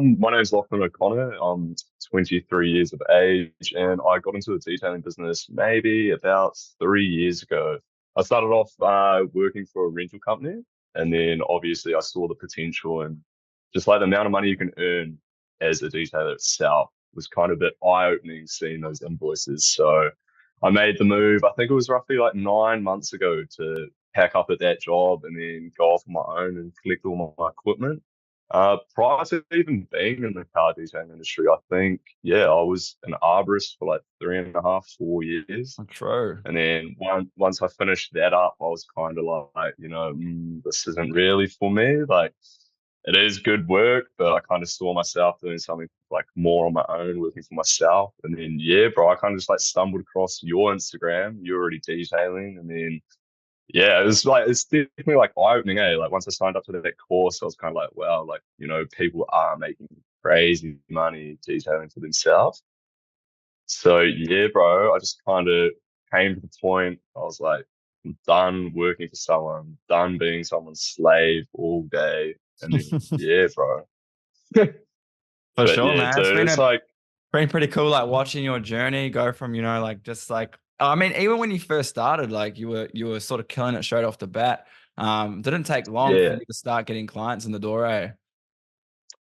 My name's Lachlan O'Connor. I'm 23 years of age, and I got into the detailing business maybe about 3 years ago. I started off working for a rental company, and then obviously I saw the potential and just like the amount of money you can earn as a detailer itself was kind of a bit eye-opening seeing those invoices. So I made the move. I think it was roughly like 9 months ago to pack up at that job and then go off on my own and collect all my equipment. Prior to even being in the car detailing industry, I think, yeah, I was an arborist for like 3.5, 4 years. True. And then once I finished that up, I was kind of like, this isn't really for me. Like, it is good work, but I kind of saw myself doing something like more on my own, working for myself. And then, yeah, bro, I kind of just like stumbled across your Instagram. You're already detailing. And then yeah, it's definitely like eye-opening, eh? Like once I signed up to that course, I was kind of like, wow, like, people are making crazy money detailing for themselves. So yeah, bro, I just kind of came to the point. I was like, I'm done working for someone, done being someone's slave all day. And then yeah, bro. For But sure, yeah, man. It's dude, it's like, been pretty cool, like watching your journey go from, I mean, even when you first started, like you were sort of killing it straight off the bat. Didn't take long for yeah. you to start getting clients in the door, eh?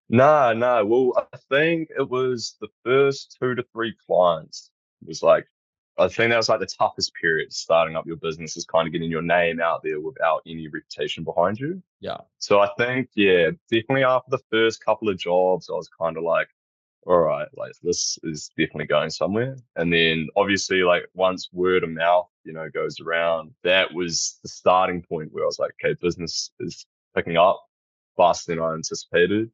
Nah, nah. Well, I think it was the first 2 to 3 clients. It was like, I think that was like the toughest period starting up your business is kind of getting your name out there without any reputation behind you. Yeah. So I think, yeah, definitely after the first couple of jobs, I was kind of like, all right, like this is definitely going somewhere. And then obviously, like once word of mouth, goes around, that was the starting point where I was like, okay, business is picking up faster than I anticipated.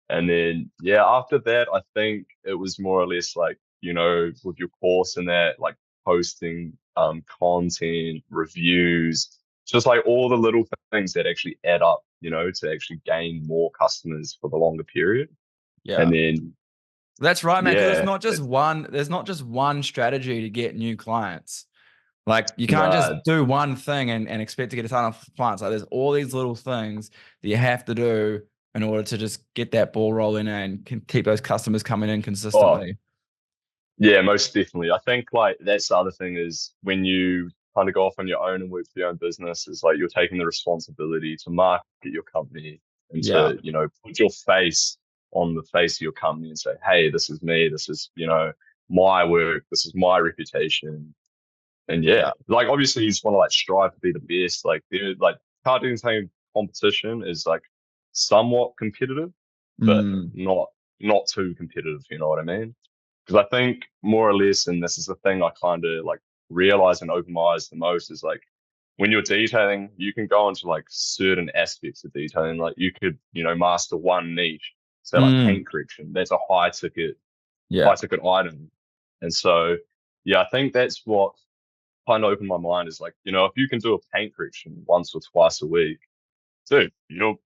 And then, yeah, after that, I think it was more or less like, with your course and that, like posting content, reviews, just like all the little things that actually add up, to actually gain more customers for the longer period. And Yeah. then, That's right, man. Because it's yeah, not just one, there's not just one strategy to get new clients. Like you can't just no, do one thing and expect to get a ton of clients. Like there's all these little things that you have to do in order to just get that ball rolling and can keep those customers coming in oh, consistently. yeah, most definitely. I think like that's the other thing is when you kind of go off on your own and work for your own business, is like you're taking the responsibility to market your company and Yeah. to, put your face on the face of your company and say, hey, this is me, this is, my work, this is my reputation. And yeah, Yeah. like obviously you just want to like strive to be the best. Like like cartoon saying competition is like somewhat competitive, but Mm. not too competitive, you know what I mean? Because I think more or less, and this is the thing I kind of like realize and open my eyes the most is like when you're detailing, you can go into like certain aspects of detailing. Like you could, master one niche. So like Mm. paint correction, that's a Yeah. high ticket item. And so yeah, I think that's what kind of opened my mind is like, if you can do a paint correction once or twice a week, dude, you're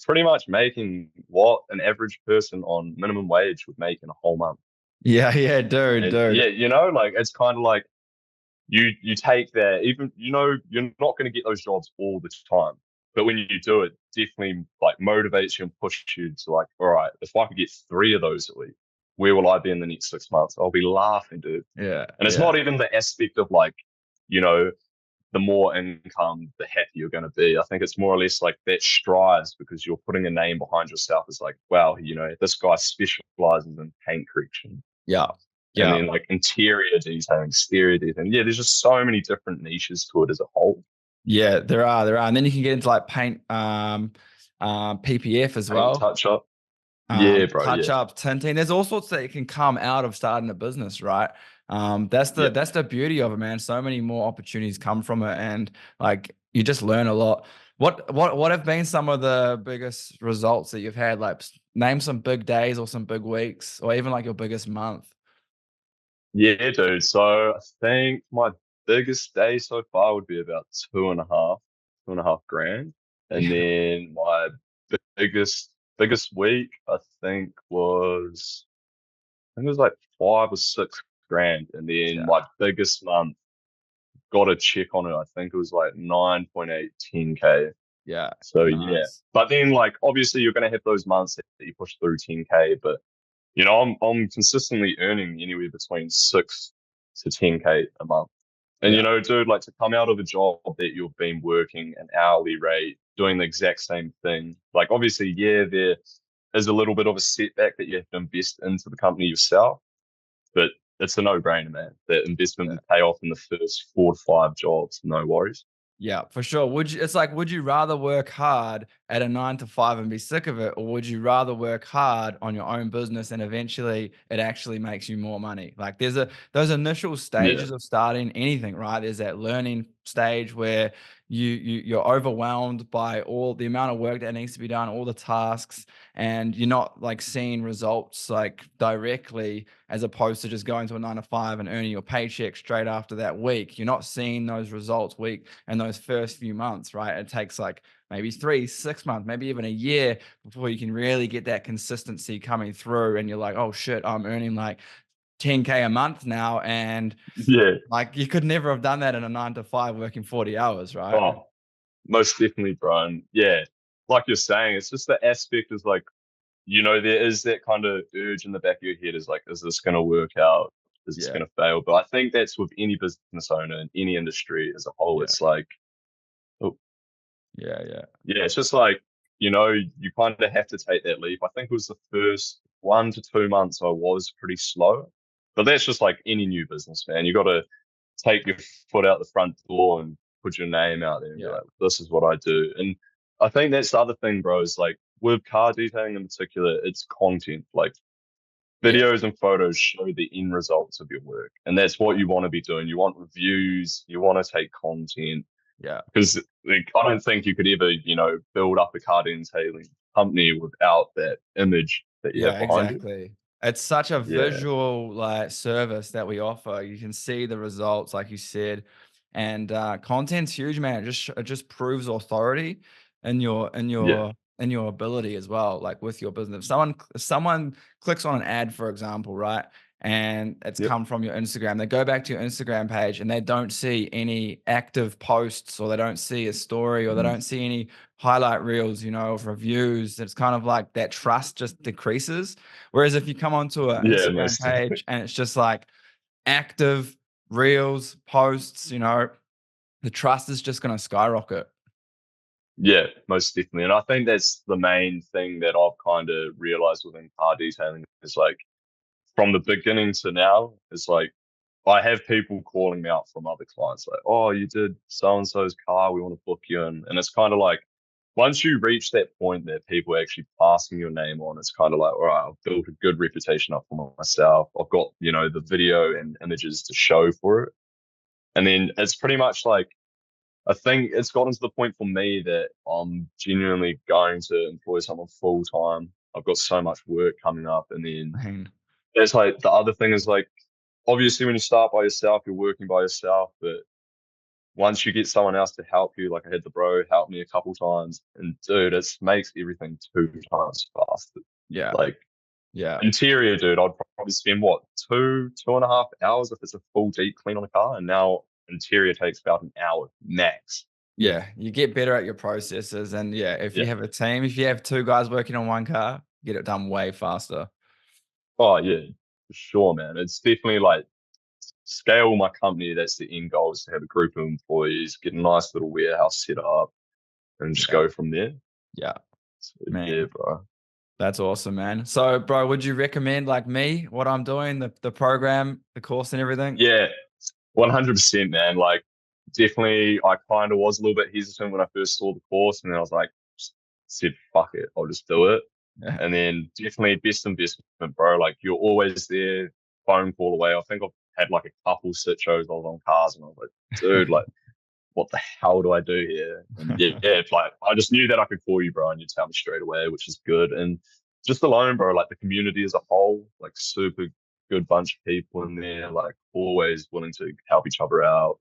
pretty much making what an average person on minimum wage would make in a whole month. Yeah. Yeah, dude, And yeah, dude. like it's kind of like you take that, even you're not going to get those jobs all the time, but when you do it, definitely like motivates you and pushes you to like, all right, if I could get 3 of those a week, where will I be in the next 6 months? I'll be laughing, dude. Yeah. And it's Yeah. not even the aspect of like, you know, the more income, the happier you're going to be. I think it's more or less like that strives because you're putting a name behind yourself. It's like, wow, this guy specializes in paint correction Yeah. and Yeah. then like interior detailing, exterior detailing. Yeah, there's just so many different niches to it as a whole. Yeah, there are. And then you can get into like paint, PPF as Paint well. touch up. Yeah, bro. Touch Yeah. up, tinting. There's all sorts that can come out of starting a business, right? That's the Yeah. that's the beauty of it, man. So many more opportunities come from it, and like you just learn a lot. What have been some of the biggest results that you've had? Like name some big days or some big weeks, or even like your biggest month. Yeah, dude. So I think my biggest day so far would be about 2.5 grand. And Yeah, then my biggest week, I think it was like 5 or 6 grand. And then yeah, my biggest month, got a check on it. I think it was like 9.8, 10K. Yeah. So yeah, Nice. but then like obviously you're gonna have those months that you push through 10K, but I'm consistently earning anywhere between 6 to 10K a month. And Yeah. dude, like to come out of a job that you've been working an hourly rate, doing the exact same thing. Like obviously, yeah, there is a little bit of a setback that you have to invest into the company yourself, but it's a no-brainer, man. That investment Yeah. will pay off in the first 4 to 5 jobs. No worries. Yeah, for sure. It's like, would you rather work hard at a 9 to 5 and be sick of it, or would you rather work hard on your own business and eventually it actually makes you more money? Like there's those initial Yeah, stages of starting anything, right? There's that learning stage where you're overwhelmed by all the amount of work that needs to be done, all the tasks, and you're not like seeing results like directly, as opposed to just going to a 9 to 5 and earning your paycheck straight after that week. You're not seeing those results week and those first few months, right? It takes like maybe 3, 6 months, maybe even a year before you can really get that consistency coming through. And you're like, oh shit, I'm earning like 10K a month now. And yeah. like you could never have done that in a 9 to 5 working 40 hours, right? Oh, most definitely, bro. And yeah, like you're saying, it's just the aspect is like, there is that kind of urge in the back of your head is like, is this going to work out? Is this Yeah. going to fail? But I think that's with any business owner in any industry as a whole. Yeah. It's like, oh, Yeah. Yeah. yeah, it's just like, you kind of have to take that leap. I think it was the first 1 to 2 months I was pretty slow, but that's just like any new business, man. You got to take your foot out the front door and put your name out there and be Yeah. like, this is what I do. And I think that's the other thing, bro, is like with car detailing in particular, it's content. Like Yeah. videos and photos show the end results of your work. And that's what you want to be doing. You want reviews, you want to take content. Yeah. Because like I don't think you could ever, build up a car detailing company without that image that you have Yeah, behind you. exactly. It's such a Yeah. visual like service that we offer. You can see the results, like you said, and content's huge, man. It just proves authority in Yeah. your ability as well, like with your business. If someone clicks on an ad, for example, right, and it's Yep. come from your Instagram, they go back to your Instagram page and they don't see any active posts, or they don't see a story, or they Mm. don't see any highlight reels, of reviews. It's kind of like that trust just decreases. Whereas if you come onto an Yeah, Instagram most page and it's just like active reels, posts, the trust is just going to skyrocket. Yeah, most definitely. And I think that's the main thing that I've kind of realized within car detailing is like from the beginning to now, it's like I have people calling me out from other clients like, oh, you did so and so's car, we want to book you in. And it's kind of like once you reach that point that people are actually passing your name on, it's kind of like, all right, I've built a good reputation up for myself. I've got, the video and images to show for it. And then it's pretty much like I think it's gotten to the point for me that I'm genuinely going to employ someone full time. I've got so much work coming up. And then Man, it's like the other thing is like, obviously, when you start by yourself, you're working by yourself. But once you get someone else to help you, like I had the bro help me a couple times, and dude, it makes everything 2 times faster. yeah, Like yeah, interior, dude, I'd probably spend what 2.5 hours if it's a full deep clean on a car, and now interior takes about an hour max. yeah. You get better at your processes, and yeah, if Yeah. you have a team, if you have two guys working on one car, get it done way faster. Oh yeah, for sure, man. It's definitely like scale my company. That's the end goal is to have a group of employees, get a nice little warehouse set up, and just Yeah, go from there. yeah, So, yeah, man. bro. That's awesome, man. So, bro, would you recommend like me what I'm doing, the program, the course, and everything? Yeah, 100%, man. Like, definitely, I kind of was a little bit hesitant when I first saw the course, and then I was like, just said, fuck it, I'll just do it. Yeah. And then definitely best investment, bro. Like, you're always there, phone call away. I think I've had like a couple shows I was on cars, and I was like, dude, like, what the hell do I do here? And yeah, it's like I just knew that I could call you, bro, and you'd tell me straight away, which is good. And just alone, bro, like the community as a whole, like super good bunch of people in there, like always willing to help each other out.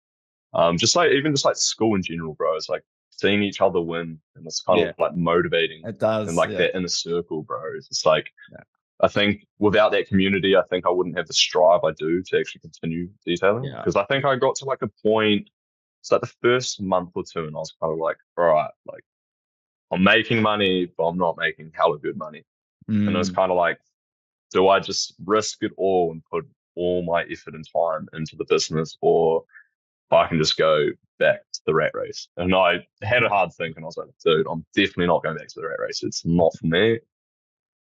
Just like even just like school in general, bro. It's like seeing each other win, and it's kind Yeah, of like motivating, it and does. like Yeah. that inner circle, bro. It's like Yeah. I think without that community, I think I wouldn't have the strive I do to actually continue detailing Yeah. because I think I got to like a point. It's like the first month or two, and I was kind of like, all right, like I'm making money, but I'm not making hella good money. And it's Mm. kind of like, do I just risk it all and put all my effort and time into the business, or I can just go back to the rat race? And I had a hard think, and I was like, dude, I'm definitely not going back to the rat race. It's not for me.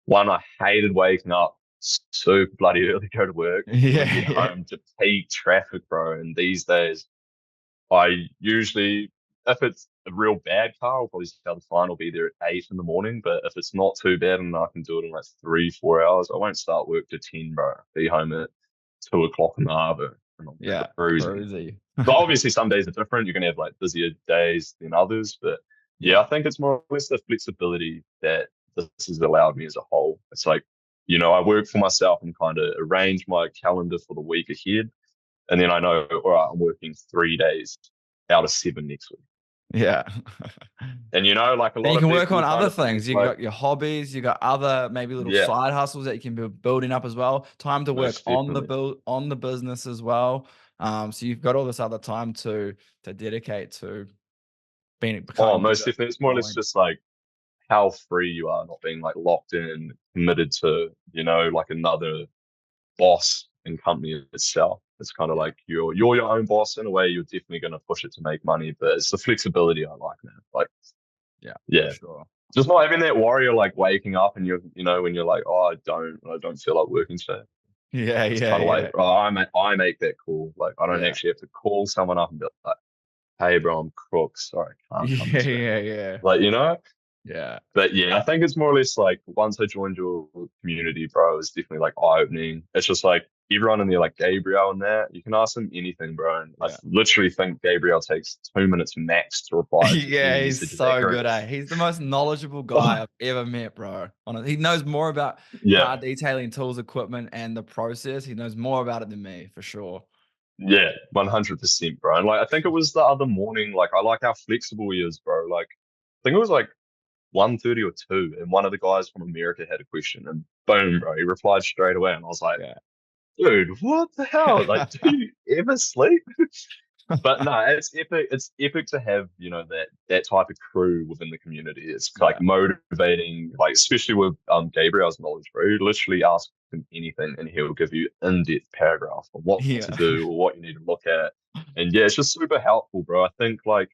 One, I hated waking up super bloody early, go to work, and then Yeah, get yeah, home to peak traffic, bro. And these days, I usually, if it's a real bad car, I'll probably tell the client I'll be there at 8 in the morning. But if it's not too bad and I can do it in like 3, 4 hours, I won't start work to 10, bro. Be home at 2 o'clock in the harbour and I'm yeah. cruising. Crazy. But obviously, some days are different. You're going to have like busier days than others. But yeah, I Yeah, think it's more or less the flexibility that this has allowed me as a whole. It's like, you know, I work for myself and kind of arrange my calendar for the week ahead. And then I know, all right, I'm working 3 days out of 7 next week. yeah. And, you know, like a And lot you of can work people on kind other of think things. You like, got your hobbies, you got other maybe little yeah, side hustles that you can be building up as well. Time to work most on the definitely. build on the business as well. So you've got all this other time to dedicate to being Oh, becoming most better, definitely. It's more or less growing. just like how free you are, not being like locked in, committed to, you know, like another boss and company itself. It's kind of Yeah, like you're your own boss in a way. You're definitely going to push it to make money, but it's the flexibility I like, man. Like, yeah, for yeah, sure. just not having that warrior like waking up and you know, when you're like, oh, I don't feel like working today. Yeah, It's yeah, kind of like, yeah, oh, I make that call. Like, I don't yeah, actually have to call someone up and be like, hey, bro, I'm crook. Sorry, I can't come in yeah, today. yeah, yeah, Like, you know. yeah, But yeah, I think it's more or less like once I joined your community, bro, it's definitely like eye opening. It's just like everyone in there, like Gabriel and that, you can ask them anything, bro. And I yeah. literally think Gabriel takes 2 minutes max to reply to Yeah, any he's message in that so group. good, He's the most knowledgeable guy Oh, I've ever met, bro. He knows more about yeah, car detailing tools, equipment, and the process. He knows more about it than me, for sure. yeah, 100%, bro. And like, I think it was the other morning, like, I like how flexible he is, bro. Like, I think it was like 1:30 or 2, and one of the guys from America had a question, and boom, bro, he replied straight away. And I was like, Yeah. dude, what the hell? Like, do you ever sleep? But no, it's epic. It's epic to have, you know, that type of crew within the community. It's like Yeah. motivating, like especially with Gabriel's knowledge, bro. You literally ask him anything and he'll give you in-depth paragraph on what to Yeah. do or what you need to look at. And yeah, it's just super helpful, bro. I think like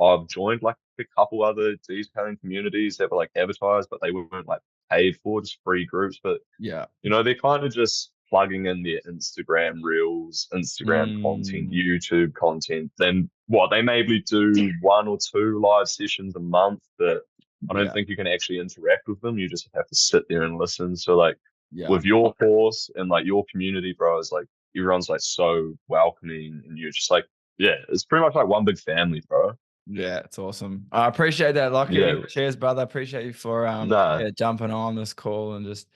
I've joined like a couple other detailing communities that were like advertised, but they weren't like paid for, just free groups. But Yeah. you know, they're kind of just plugging in their Instagram reels, Instagram content, Mm, YouTube content. Then what they maybe do 1 or 2 live sessions a month, but I don't yeah. think you can actually interact with them. You just have to sit there and listen. So like Yeah. with your course and like your community, bro, is like everyone's like so welcoming and you're just like, yeah, it's pretty much like one big family, bro. Yeah, it's awesome. I appreciate that, Yeah. Lockie. Cheers, brother. I appreciate you for Nah, yeah, jumping on this call and just